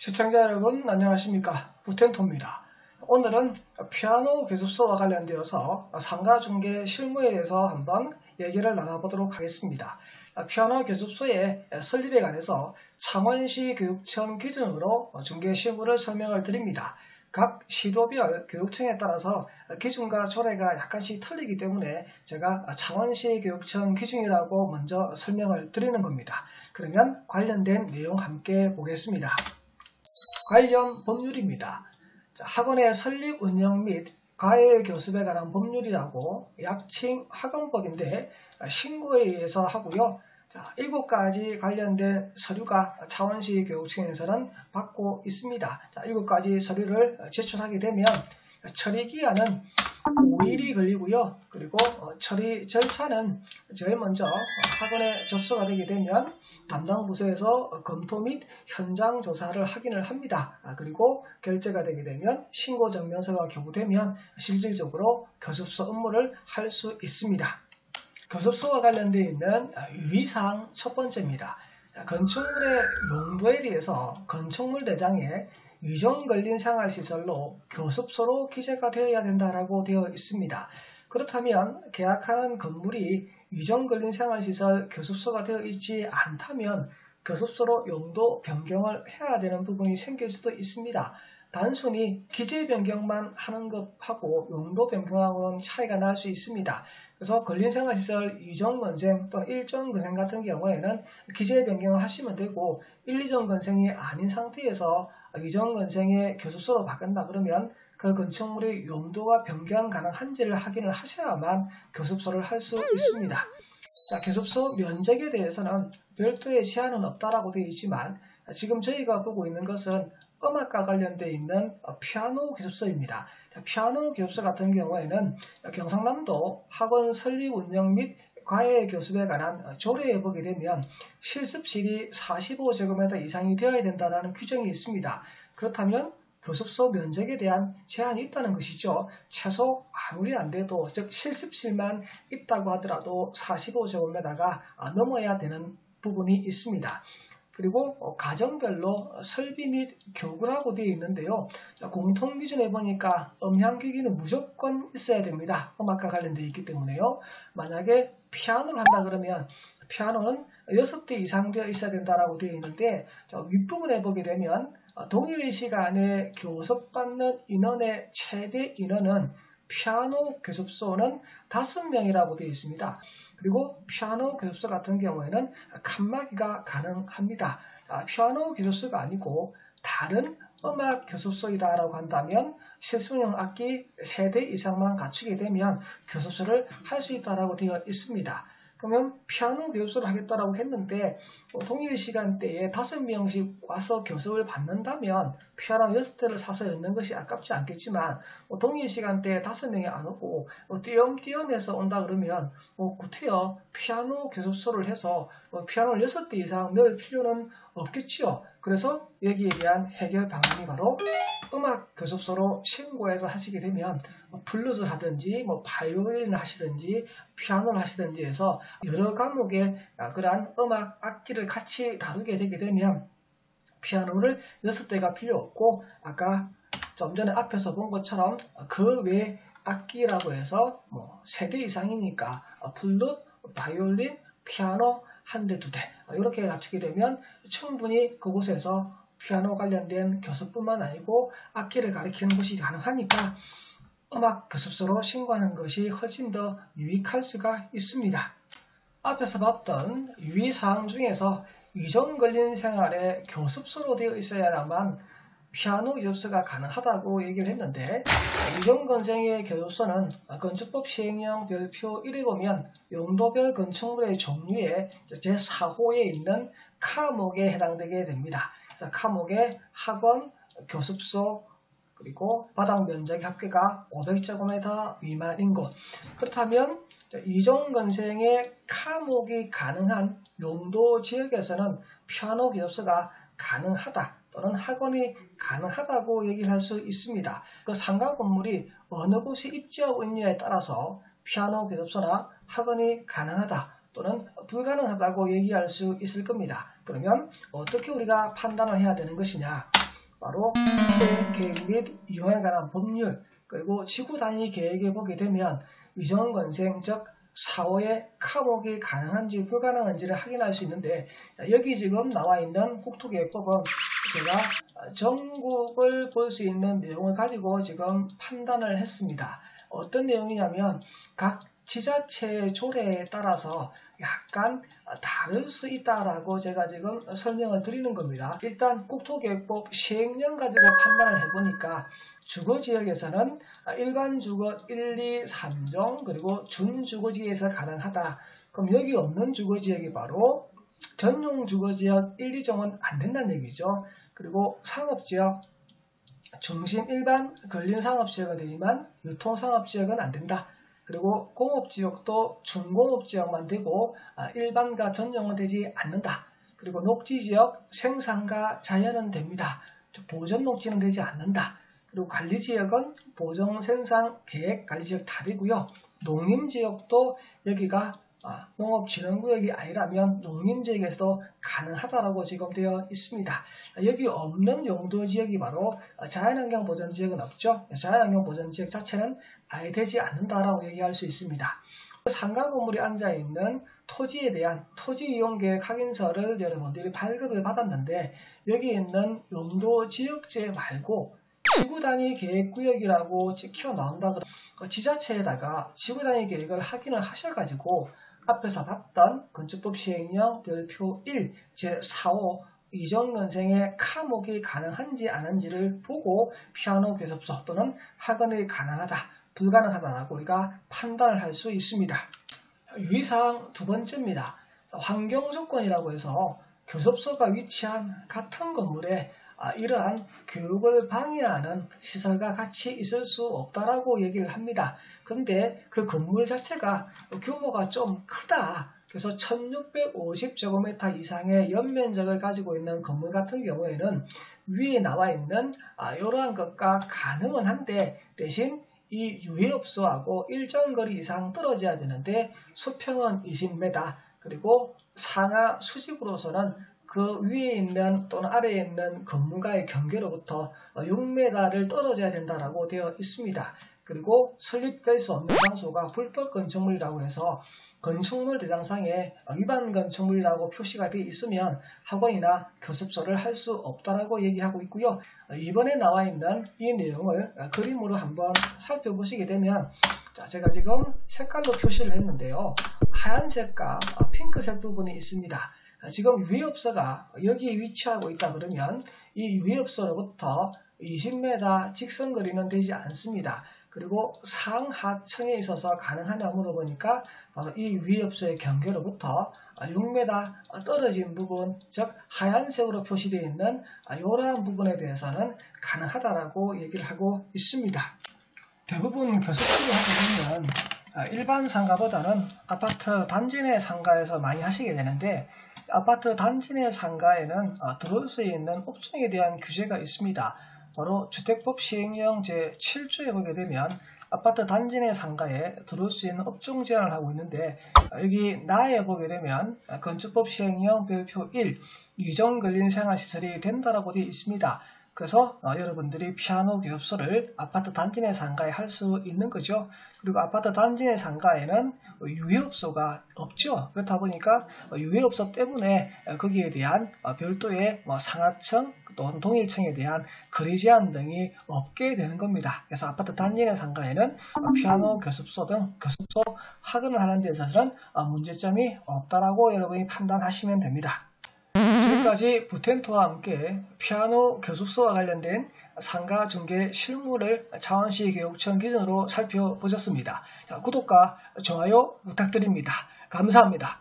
시청자 여러분 안녕하십니까, 부텐토입니다. 오늘은 피아노 교습서와 관련되어서 상가중개 실무에 대해서 한번 얘기를 나눠보도록 하겠습니다. 피아노 교습서의 설립에 관해서 창원시 교육청 기준으로 중개 실무를 설명을 드립니다. 각 시도별 교육청에 따라서 기준과 조례가 약간씩 틀리기 때문에 제가 창원시 교육청 기준이라고 먼저 설명을 드리는 겁니다. 그러면 관련된 내용 함께 보겠습니다. 관련 법률입니다. 학원의 설립, 운영 및 과외 교습에 관한 법률이라고 약칭 학원법인데 신고에 의해서 하고요. 7가지 관련된 서류가 창원시 교육청에서는 받고 있습니다. 7가지 서류를 제출하게 되면 처리기한은 5일이 걸리고요. 그리고 처리 절차는 제일 먼저 학원에 접수가 되게 되면 담당 부서에서 검토 및 현장 조사를 확인을 합니다. 그리고 결제가 되게 되면 신고 증명서가 교부되면 실질적으로 교습소 업무를 할 수 있습니다. 교습소와 관련되어 있는 유의사항 첫 번째입니다. 건축물의 용도에 대해서 건축물 대장에 위정 걸린 생활시설로 교습소로 기재가 되어야 된다라고 되어 있습니다. 그렇다면 계약하는 건물이 위정 걸린 생활시설 교습소가 되어 있지 않다면 교습소로 용도 변경을 해야 되는 부분이 생길 수도 있습니다. 단순히 기재 변경만 하는 것하고 용도 변경하고는 차이가 날 수 있습니다. 그래서 걸린 생활시설 이전 건생 또는 일전 건생 같은 경우에는 기재 변경을 하시면 되고 1, 2전 건생이 아닌 상태에서 이전 건생의 교습소로 바꾼다 그러면 그 건축물의 용도가 변경 가능한지를 확인을 하셔야만 교습소를 할 수 있습니다. 교습소 면적에 대해서는 별도의 제한은 없다라고 되어 있지만 지금 저희가 보고 있는 것은 음악과 관련되어 있는 피아노 교습소입니다. 피아노 교습소 같은 경우에는 경상남도 학원 설립 운영 및 과외 교습에 관한 조례에 보게 되면 실습실이 45제곱미터 이상이 되어야 된다는 규정이 있습니다. 그렇다면 교습소 면적에 대한 제한이 있다는 것이죠. 최소 아무리 안 돼도 즉 실습실만 있다고 하더라도 45제곱미터가 넘어야 되는 부분이 있습니다. 그리고 가정별로 설비 및 교구라고 되어 있는데요. 공통기준에 보니까 음향기기는 무조건 있어야 됩니다. 음악과 관련되어 있기 때문에요. 만약에 피아노를 한다 그러면 피아노는 6대 이상 되어 있어야 된다라고 되어 있는데 윗부분에 보게 되면 동일 시간에 교습받는 인원의 최대 인원은 피아노 교습소는 5명이라고 되어 있습니다. 그리고 피아노 교습소 같은 경우에는 칸막이가 가능합니다. 피아노 교습소가 아니고 다른 음악 교습소이다라고 한다면 실습용 악기 3대 이상만 갖추게 되면 교습소를 할 수 있다라고 되어 있습니다. 그러면 피아노 교습소를 하겠다라고 했는데 동일 시간대에 5명씩 와서 교습을 받는다면 피아노 6대를 사서 엮는 것이 아깝지 않겠지만 동일 시간대에 5명이 안 오고 띄엄띄엄해서 온다 그러면 구태여 피아노 교습소를 해서 피아노를 6대 이상 넣을 필요는 없겠지요. 그래서 여기에 대한 해결 방안이 바로 음악 교습소로 신고해서 하시게 되면 블루스를 하든지 바이올린을 하시든지 피아노를 하시든지 해서 여러 과목의 그러한 음악 악기를 같이 다루게 되게 되면 피아노를 6대가 필요 없고 아까 좀 전에 앞에서 본 것처럼 그 외 악기라고 해서 3대 이상이니까 플룻, 바이올린, 피아노 1대, 2대 이렇게 갖추게 되면 충분히 그곳에서 피아노 관련된 교습뿐만 아니고 악기를 가르치는 것이 가능하니까 음악 교습소로 신고하는 것이 훨씬 더 유익할 수가 있습니다. 앞에서 봤던 유의사항 중에서 위정 걸린 생활에 교습소로 되어 있어야만 피아노 교습소가 가능하다고 얘기를 했는데 위정 건생의 교습소는 건축법 시행령 별표 1에 보면 용도별 건축물의 종류에 제4호에 있는 카목에 해당되게 됩니다. 카목의 학원, 교습소, 그리고 바닥 면적 합계가 500제곱미터 미만인 곳. 그렇다면 이종 건생의 카목이 가능한 용도 지역에서는 피아노 교습소가 가능하다 또는 학원이 가능하다고 얘기를 할 수 있습니다. 그 상가 건물이 어느 곳에 입지하고 있느냐에 따라서 피아노 교습소나 학원이 가능하다 또는 불가능하다고 얘기할 수 있을 겁니다. 그러면 어떻게 우리가 판단을 해야 되는 것이냐? 바로 투자의 계획 및 이용에 관한 법률, 그리고 지구 단위 계획에 보게 되면 위정건생, 즉 사후에 카목이 가능한지 불가능한지를 확인할 수 있는데, 여기 지금 나와 있는 국토계획법은 제가 전국을 볼 수 있는 내용을 가지고 지금 판단을 했습니다. 어떤 내용이냐면 각 지자체의 조례에 따라서 약간 다를 수 있다라고 제가 지금 설명을 드리는 겁니다. 일단 국토계획법 시행령 가지고 판단을 해보니까 주거지역에서는 일반 주거 1, 2, 3종 그리고 준주거지에서 가능하다. 그럼 여기 없는 주거지역이 바로 전용 주거지역 1, 2종은 안 된다는 얘기죠. 그리고 상업지역, 중심 일반 근린 상업지역은 되지만 유통상업지역은 안 된다. 그리고 공업지역도 중공업지역만 되고 일반과 전용은 되지 않는다. 그리고 녹지지역 생산과 자연은 됩니다. 보전녹지는 되지 않는다. 그리고 관리지역은 보정, 생산, 계획, 관리지역 다 되고요. 농림지역도 여기가 농업진흥구역이 아니라면 농림지역에서도 가능하다라고 지금 되어 있습니다. 여기 없는 용도지역이 바로 자연환경보전지역은 없죠. 자연환경보전지역 자체는 아예 되지 않는다라고 얘기할 수 있습니다. 상가 건물이 앉아있는 토지에 대한 토지이용계획 확인서를 여러분들이 발급을 받았는데 여기 있는 용도지역제 말고 지구단위 계획구역이라고 찍혀 나온다 그러면 지자체에다가 지구단위 계획을 확인을 하셔가지고 앞에서 봤던 건축법 시행령 별표 1 제4호 이정건생의 카목이 가능한지 아닌지를 보고 피아노 교섭소 또는 학원이 가능하다, 불가능하다라고 우리가 판단을 할 수 있습니다. 유의사항 두 번째입니다. 환경조건이라고 해서 교섭소가 위치한 같은 건물에 이러한 교육을 방해하는 시설과 같이 있을 수 없다라고 얘기를 합니다. 근데 그 건물 자체가 규모가 좀 크다. 그래서 1650제곱미터 이상의 연면적을 가지고 있는 건물 같은 경우에는 위에 나와 있는 이러한 것과 가능은 한데 대신 이 유해업소하고 일정 거리 이상 떨어져야 되는데 수평은 20m 그리고 상하 수직으로서는 그 위에 있는 또는 아래에 있는 건물과의 경계로부터 6m를 떨어져야 된다라고 되어 있습니다. 그리고 설립될 수 없는 장소가 불법 건축물이라고 해서 건축물 대장상에 위반 건축물이라고 표시가 되어 있으면 학원이나 교습소를 할 수 없다라고 얘기하고 있고요. 이번에 나와 있는 이 내용을 그림으로 한번 살펴보시게 되면 제가 지금 색깔로 표시를 했는데요. 하얀색과 핑크색 부분이 있습니다. 지금 유해업소가 여기에 위치하고 있다 그러면 이 유해업소로부터 20m 직선거리는 되지 않습니다. 그리고 상하층에 있어서 가능하냐 물어보니까 바로 이 유해업소의 경계로부터 6m 떨어진 부분, 즉 하얀색으로 표시되어 있는 이러한 부분에 대해서는 가능하다라고 얘기를 하고 있습니다. 대부분 교습지를 하게 되면 일반 상가보다는 아파트 단지 내 상가에서 많이 하시게 되는데 아파트 단지 내 상가에는 들어올 수 있는 업종에 대한 규제가 있습니다. 바로 주택법 시행령 제7조에 보게 되면 아파트 단지 내 상가에 들어올 수 있는 업종 제한을 하고 있는데 여기 나에 보게 되면 건축법 시행령 별표 1 이종 근린 생활시설이 된다라고 되어 있습니다. 그래서 여러분들이 피아노 교습소를 아파트 단지 내 상가에 할 수 있는 거죠. 그리고 아파트 단지 내 상가에는 유해업소가 없죠. 그렇다 보니까 유해업소 때문에 거기에 대한 별도의 상하층 또는 동일층에 대한 거리 제한 등이 없게 되는 겁니다. 그래서 아파트 단지 내 상가에는 피아노 교습소 등 교습소 학원을 하는 데 있어서는 문제점이 없다라고 여러분이 판단하시면 됩니다. 지금까지 부텐토와 함께 피아노 교습소와 관련된 상가 중개 실무를 창원시 교육청 기준으로 살펴보셨습니다. 구독과 좋아요 부탁드립니다. 감사합니다.